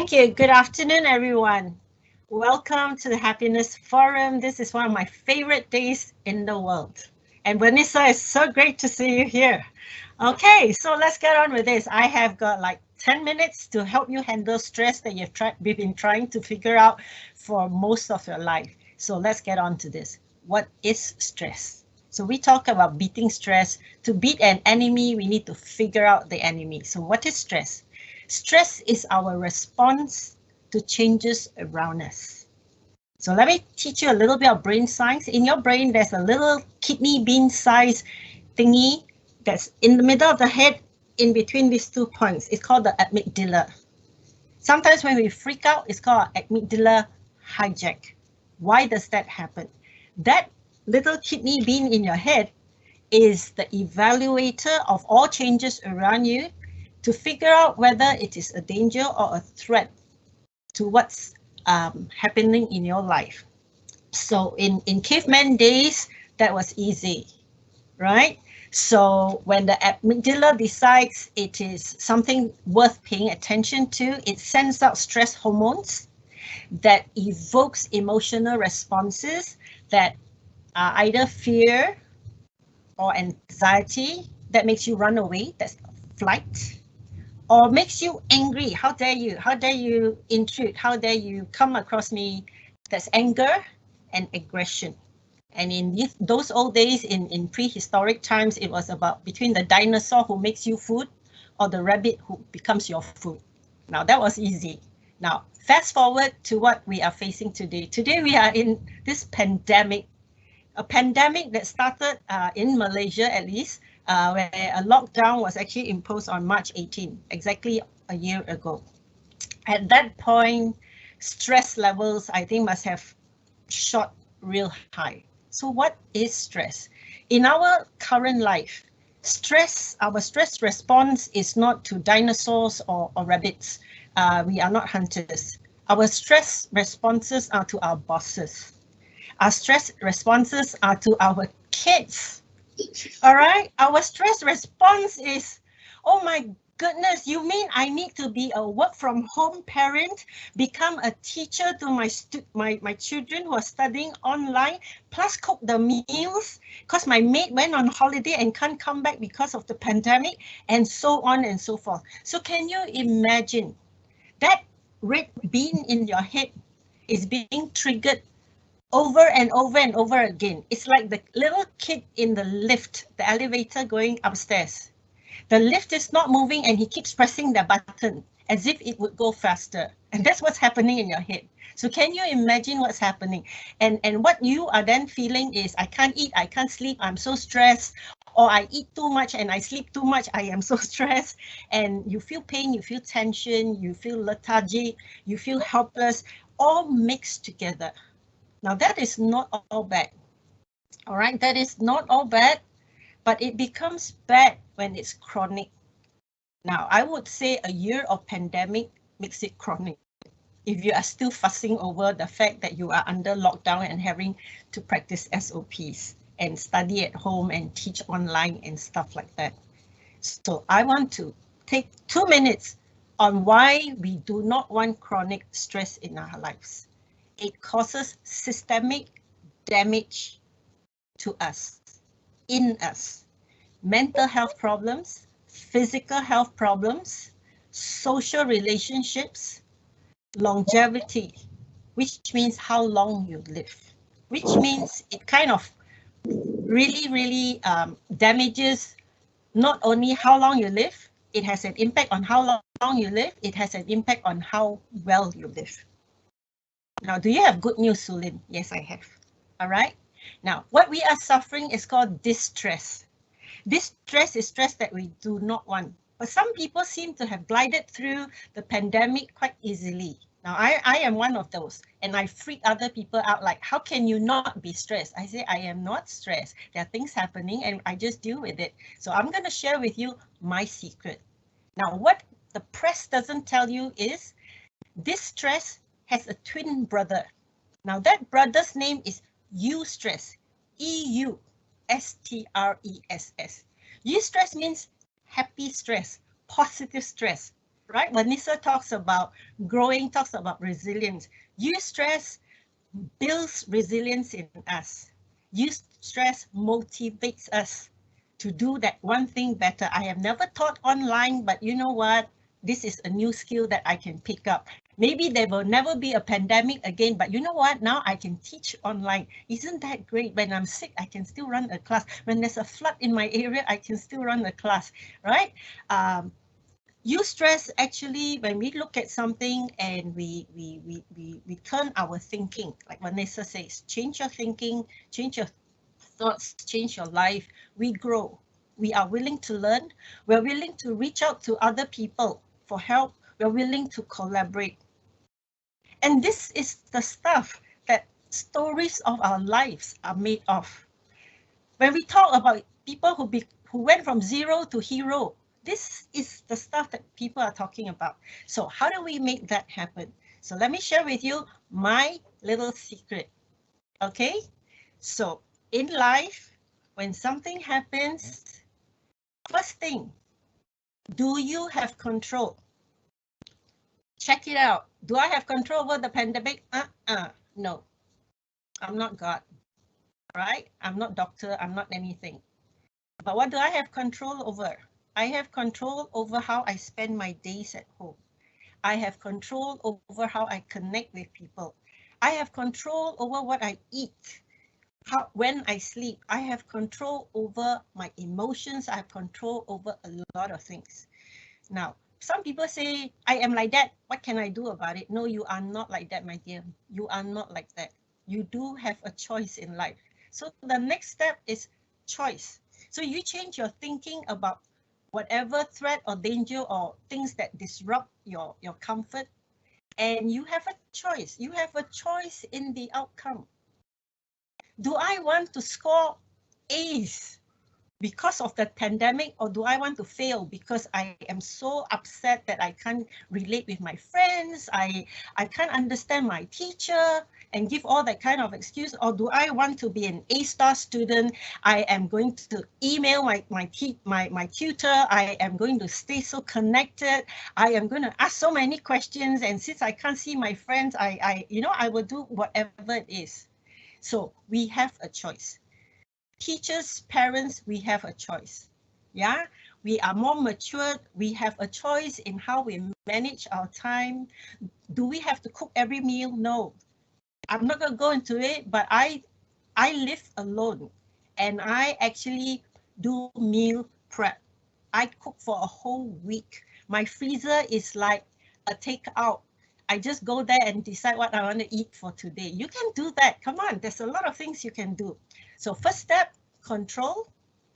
Thank you. Good afternoon, everyone. Welcome to the Happiness Forum. This is one of my favorite days in the world. And Vanessa, it's so great to see you here. Okay, so let's get on with this. I have got like 10 minutes to help you handle stress that we've been trying to figure out for most of your life. So let's get on to this. What is stress? So we talk about beating stress. To beat an enemy, we need to figure out the enemy. So what is stress? Stress is our response to changes around us. So let me teach you a little bit of brain science. In your brain, there's a little kidney bean size thingy that's in the middle of the head in between these 2 points. It's called the amygdala. Sometimes when we freak out, it's called amygdala hijack. Why does that happen? That little kidney bean in your head is the evaluator of all changes around you to figure out whether it is a danger or a threat to what's happening in your life. So in caveman days, that was easy, right? So when the amygdala decides it is something worth paying attention to, it sends out stress hormones that evokes emotional responses that are either fear or anxiety that makes you run away, that's flight, or makes you angry. How dare you? How dare you intrude? How dare you come across me? That's anger and aggression. And in those old days, in prehistoric times, it was about between the dinosaur who makes you food or the rabbit who becomes your food. Now that was easy. Now fast forward to what we are facing today. Today we are in this pandemic, a pandemic that started in Malaysia at least, where a lockdown was actually imposed on March 18, exactly a year ago. At that point, stress levels, I think, must have shot real high. So what is stress? In our current life, our stress response is not to dinosaurs or rabbits. We are not hunters. Our stress responses are to our bosses. Our stress responses are to our kids. All right, our stress response is, oh my goodness, you mean I need to be a work from home parent, become a teacher to my children who are studying online, plus cook the meals because my maid went on holiday and can't come back because of the pandemic, and so on and so forth. So can you imagine that red bean in your head is being triggered over and over and over again? It's like the little kid in the lift, the elevator going upstairs. The lift is not moving and he keeps pressing the button as if it would go faster. And that's what's happening in your head. So can you imagine what's happening? And what you are then feeling is, I can't eat, I can't sleep, I'm so stressed, or I eat too much and I sleep too much, I am so stressed. And you feel pain, you feel tension, you feel lethargic, you feel helpless, all mixed together. Now that is not all bad. All right, that is not all bad, but it becomes bad when it's chronic. Now, I would say a year of pandemic makes it chronic. If you are still fussing over the fact that you are under lockdown and having to practice SOPs and study at home and teach online and stuff like that. So I want to take 2 minutes on why we do not want chronic stress in our lives. It causes systemic damage to us, in us. Mental health problems, physical health problems, social relationships, longevity, which means how long you live, which means it kind of really damages not only how long you live, it has an impact on how long you live, it has an impact on how well you live. Now, do you have good news, Sulynn? Yes, I have. All right. Now, what we are suffering is called distress. Distress is stress that we do not want. But some people seem to have glided through the pandemic quite easily. Now, I am one of those, and I freak other people out like, how can you not be stressed? I say, I am not stressed. There are things happening and I just deal with it. So I'm going to share with you my secret. Now, what the press doesn't tell you is this stress has a twin brother. Now that brother's name is eustress, E-U-S-T-R-E-S-S. Eustress means happy stress, positive stress. right? Vanessa talks about growing, talks about resilience. Eustress builds resilience in us. Eustress motivates us to do that one thing better. I have never taught online, but you know what? This is a new skill that I can pick up. Maybe there will never be a pandemic again, but you know what? Now I can teach online. Isn't that great? When I'm sick, I can still run a class. When there's a flood in my area, I can still run a class, right? Eustress actually, when we look at something and we turn our thinking, like Vanessa says, change your thinking, change your thoughts, change your life, we grow. We are willing to learn. We're willing to reach out to other people for help. We're willing to collaborate. And this is the stuff that stories of our lives are made of. When we talk about people who went from zero to hero, this is the stuff that people are talking about. So how do we make that happen? So let me share with you my little secret. Okay, so in life, when something happens, first thing, do you have control? Check it out. Do I have control over the pandemic? No, I'm not God, right? I'm not doctor, I'm not anything. But what do I have control over? I have control over how I spend my days at home. I have control over how I connect with people. I have control over what I eat. When I sleep, I have control over my emotions. I have control over a lot of things. Now, some people say, I am like that. What can I do about it? No, you are not like that, my dear. You are not like that. You do have a choice in life. So the next step is choice. So you change your thinking about whatever threat or danger or things that disrupt your comfort, and you have a choice. You have a choice in the outcome. Do I want to score A's because of the pandemic, or do I want to fail because I am so upset that I can't relate with my friends, I can't understand my teacher and give all that kind of excuse? Or do I want to be an A-star student? I am going to email my tutor. I am going to stay so connected. I am going to ask so many questions, and since I can't see my friends, I will do whatever it is. So we have a choice. Teachers, parents, we have a choice. Yeah, we are more matured. We have a choice in how we manage our time. Do we have to cook every meal? No, I'm not going to go into it, but I live alone and I actually do meal prep. I cook for a whole week. My freezer is like a takeout. I just go there and decide what I want to eat for today. You can do that. Come on, there's a lot of things you can do. So first step, control.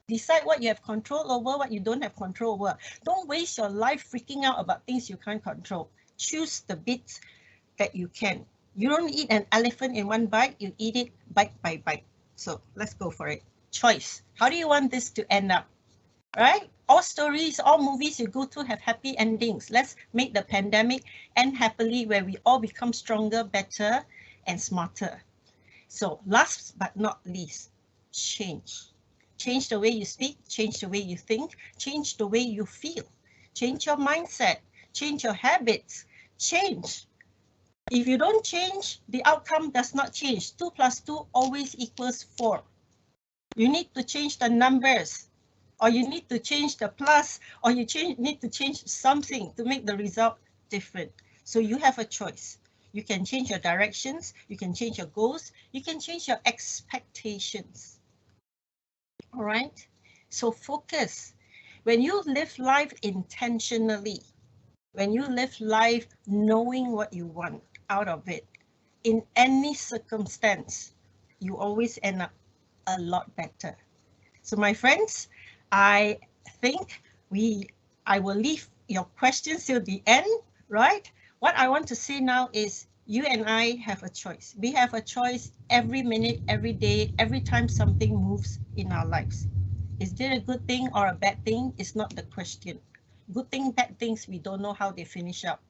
Decide what you have control over, what you don't have control over. Don't waste your life freaking out about things you can't control. Choose the bits that you can. You don't eat an elephant in one bite, you eat it bite by bite. So let's go for it. Choice. How do you want this to end up? Right? All stories, all movies you go to have happy endings. Let's make the pandemic end happily, where we all become stronger, better, and smarter. So last but not least, change. Change the way you speak, change the way you think, change the way you feel, change your mindset, change your habits, change. If you don't change, the outcome does not change. 2 plus 2 always equals 4. You need to change the numbers, or you need to change the plus, or you need to change something to make the result different. So you have a choice. You can change your directions, you can change your goals, you can change your expectations. All right, so focus. When you live life intentionally, when you live life knowing what you want out of it, in any circumstance, you always end up a lot better. So my friends, I think I will leave your questions till the end, right? What I want to say now is you and I have a choice. We have a choice every minute, every day, every time something moves in our lives. Is it a good thing or a bad thing? It's not the question. Good thing, bad things, we don't know how they finish up.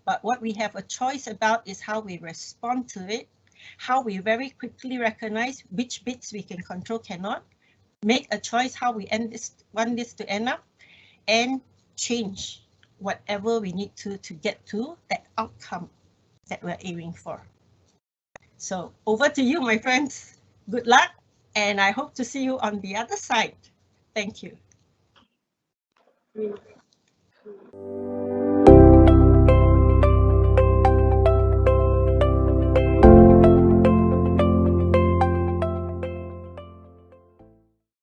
But what we have a choice about is how we respond to it, how we very quickly recognize which bits we can control, cannot, make a choice how we want this to end up, and change. whatever we need to get to that outcome that we're aiming for. So over to you, my friends. Good luck, and I hope to see you on the other side. Thank you.